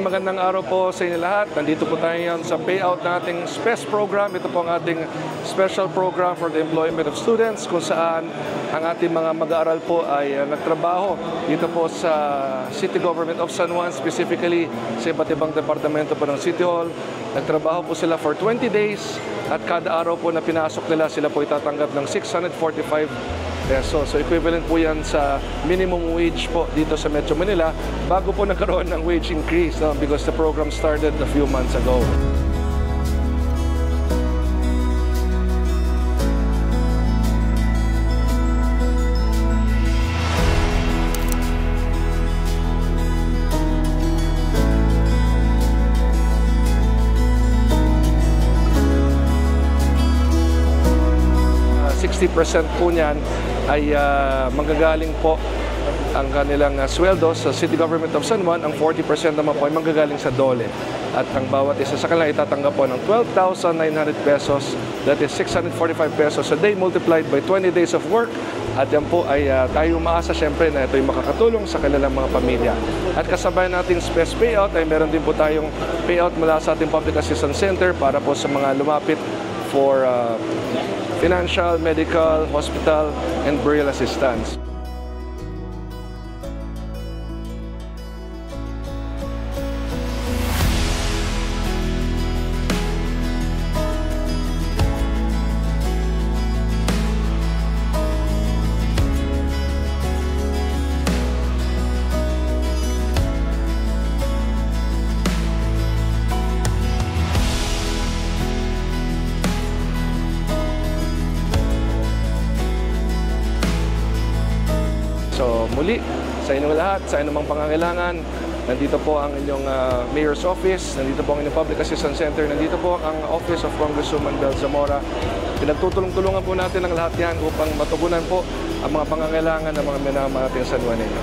Magandang araw po sa inyo lahat. Nandito po tayo ngayon sa payout nating SPES program. Ito po ang ating special program for the employment of students kung saan ang ating mga mag-aaral po ay nagtrabaho dito po sa City Government of San Juan, specifically sa iba't ibang departamento po ng City Hall. Nagtrabaho po sila for 20 days at kada araw po na pinasok nila, sila po itatanggap ng 645 pesos. So equivalent po yan sa minimum wage po dito sa Metro Manila bago po nagkaroon ng wage increase, no? Because the program started a few months ago. 60% po niyan ay manggagaling po ang kanilang sweldo sa City Government of San Juan. Ang 40% naman po ay manggagaling sa DOLE. At ang bawat isa sa kanila itatanggap po ng 12,900 pesos. That is 645 pesos a day multiplied by 20 days of work. At yan po ay tayo umaasa siyempre na ito'y makakatulong sa kanilang mga pamilya. At kasabay nating SPES payout ay meron din po tayong payout mula sa ating Public Assistance Center para po sa mga lumapit for financial, medical, hospital, and burial assistance. So muli, sa inyong lahat, sa inyong pangangailangan, nandito po ang inyong Mayor's Office, nandito po ang inyong Public Assistance Center, nandito po ang Office of Congresswoman Bel Zamora. Pinagtutulong-tulungan po natin ang lahat yan upang matugunan po ang mga pangangailangan ng mga minamahal nating San Juanino.